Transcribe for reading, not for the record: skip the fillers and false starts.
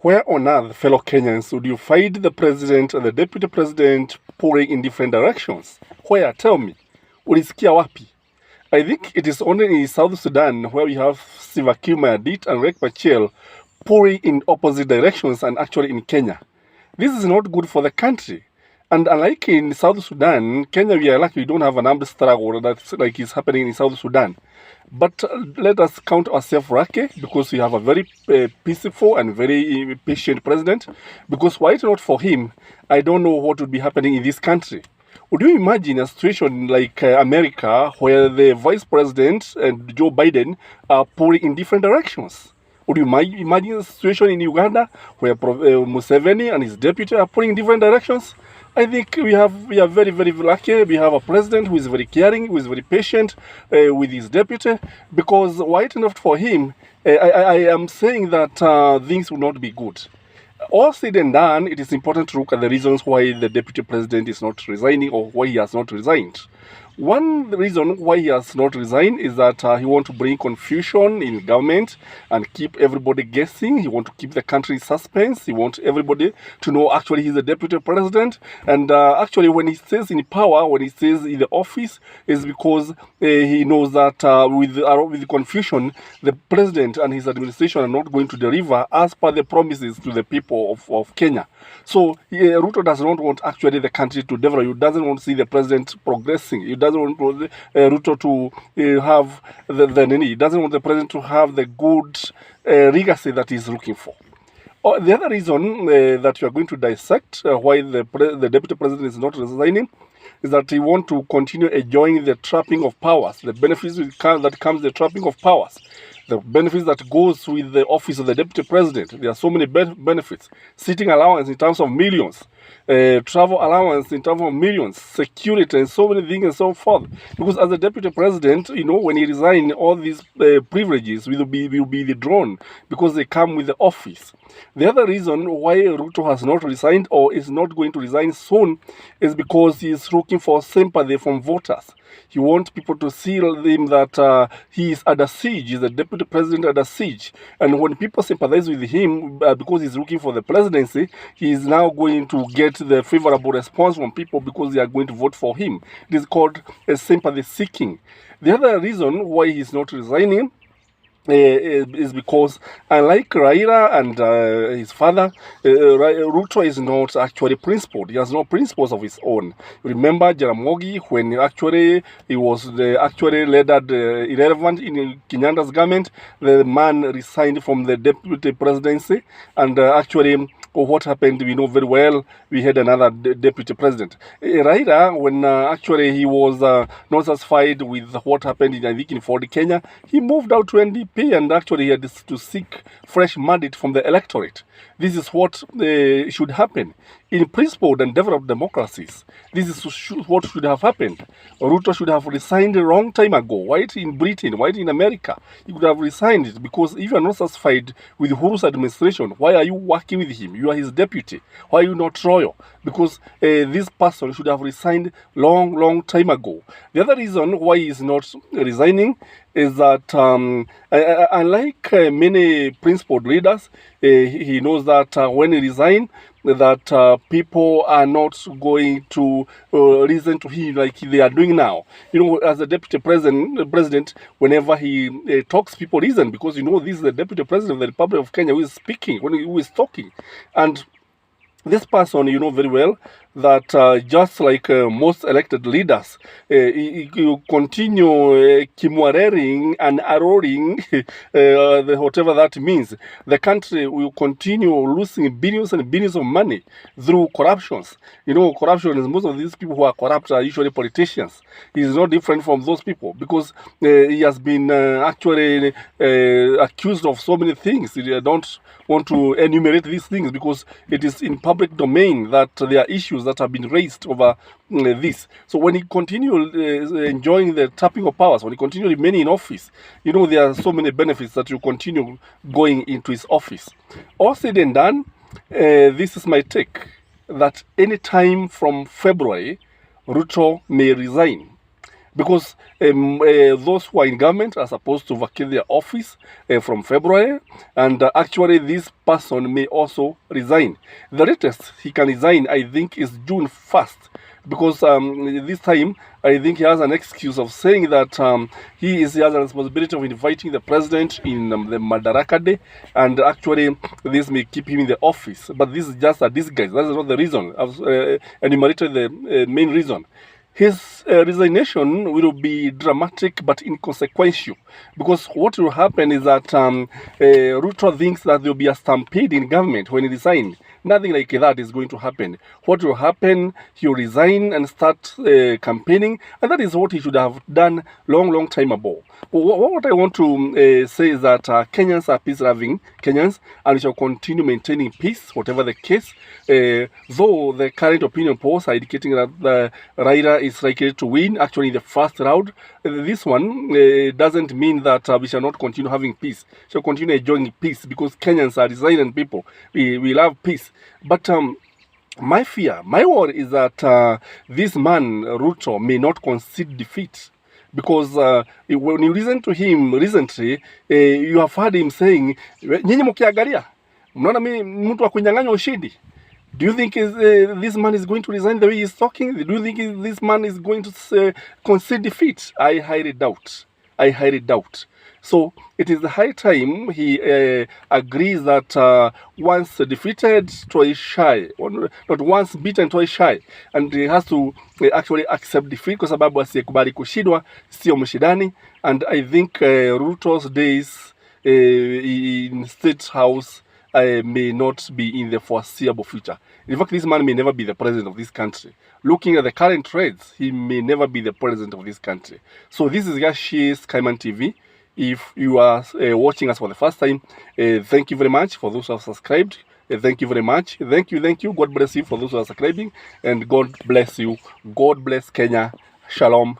Where on earth, fellow Kenyans, would you find the president and the deputy president pouring in different directions? Where? Tell me. Ulisikia wapi? I think it is only in South Sudan where we have Salva Kiir Mayardit and Riek Machar pouring in opposite directions, and actually in Kenya. This is not good for the country. And unlike in South Sudan, Kenya, we are lucky we don't have an armed struggle that's like is happening in South Sudan. But let us count ourselves lucky because we have a very peaceful and very patient president. Because were it not for him, I don't know what would be happening in this country. Would you imagine a situation like America where the vice president and Joe Biden are pouring in different directions? Would you imagine a situation in Uganda where Museveni and his deputy are pouring in different directions? I think we are very, very lucky. We have a president who is very caring, who is very patient with his deputy. Because were it not for him, I am saying that things will not be good. All said and done, it is important to look at the reasons why the deputy president is not resigning or why he has not resigned. One reason why he has not resigned is that he wants to bring confusion in government and keep everybody guessing. He wants to keep the country in suspense. He wants everybody to know actually he's the deputy president. And actually when he stays in power, when he stays in the office, is because he knows that with the confusion, the president and his administration are not going to deliver as per the promises to the people of Kenya. So Ruto does not want actually the country to develop. He doesn't want to see the president progressing. He doesn't want Ruto to have he doesn't want the president to have the good legacy that he's looking for. The other reason that we are going to dissect why the deputy president is not resigning is that he wants to continue enjoying the trapping of powers, the benefits that comes the trapping of powers, the benefits that goes with the office of the deputy president. There are so many benefits. Sitting allowance in terms of millions, travel allowance in terms of millions, security, and so many things and so forth. Because as a deputy president, you know, when he resigns, all these privileges will be withdrawn because they come with the office. The other reason why Ruto has not resigned or is not going to resign soon is because he is looking for sympathy from voters. He wants people to see him that he is under siege, he's the deputy president under siege. And when people sympathize with him because he's looking for the presidency, he is now going to get the favorable response from people because they are going to vote for him. It is called sympathy seeking. The other reason why he's not resigning is because unlike Raila and his father, Ruto is not actually principled. He has no principles of his own. Remember Jaramogi, when actually he was actually rendered irrelevant in Kenyatta's government, the man resigned from the deputy presidency, and actually what happened, we know very well. We had another deputy president. Raila, when actually he was not satisfied with what happened in, I think, in Ford, Kenya, he moved out to NDP and actually he had to seek fresh mandate from the electorate. This is what should happen. In principled and developed democracies, this is what should have happened. Ruto should have resigned a long time ago. Why in Britain? Why in America? He could have resigned it because if you are not satisfied with Uhuru's administration, why are you working with him? You are his deputy. Why are you not royal? Because this person should have resigned long time ago. The other reason why he is not resigning is that unlike many principled leaders, he knows that when he resigns, that people are not going to listen to him like they are doing now. You know, as a deputy president, whenever he talks, people listen because, you know, this is the deputy president of the Republic of Kenya who is speaking, who is talking. And this person, you know very well that just like most elected leaders, you continue kimwarering and arrowing whatever that means. The country will continue losing billions and billions of money through corruptions. You know, corruption is most of these people who are corrupt are usually politicians. He is not different from those people because he has been actually accused of so many things. I don't want to enumerate these things because it is in public domain that there are issues that have been raised over this. So when he continues enjoying the tapping of powers, when he continues remaining in office, you know, there are so many benefits that you continue going into his office. All said and done, this is my take, that any time from February, Ruto may resign. because those who are in government are supposed to vacate their office from February, and actually this person may also resign. The latest he can resign, I think, is June 1st, because this time I think he has an excuse of saying that he has a responsibility of inviting the president in the Madaraka Day, and actually this may keep him in the office. But this is just a disguise. That is not the reason. I've enumerated the main reason. His resignation will be dramatic but inconsequential, because what will happen is that Ruto thinks that there will be a stampede in government when he resigns. Nothing like that is going to happen. What will happen, he will resign and start campaigning, and that is what he should have done long time ago. What I want to say is that Kenyans are peace-loving Kenyans, and we shall continue maintaining peace, whatever the case. Though the current opinion polls are indicating that Raila is likely to win, actually in the first round, this one doesn't mean that we shall not continue having peace. We shall continue enjoying peace, because Kenyans are resilient people. We love peace. But my fear, my worry is that this man, Ruto, may not concede defeat. Because when you listen to him recently, you have heard him saying, nyinyi mkiangalia, mnaona mimi mtu wa kunyang'anya ushindi. Do you think this man is going to resign the way he's talking? Do you think this man is going to concede defeat? I highly doubt. I highly doubt. So it is the high time he agrees that once defeated, twice shy. Not once beaten, twice shy. And he has to actually accept defeat, kwa sababu asiyekubali kushindwa sio mshindani. And I think Ruto's days in State House may not be in the foreseeable future. In fact, this man may never be the president of this country. Looking at the current trends, he may never be the president of this country. So this is Gashi Skyman TV. If you are watching us for the first time, thank you very much for those who have subscribed. Thank you very much. Thank you. God bless you for those who are subscribing. And God bless you. God bless Kenya. Shalom.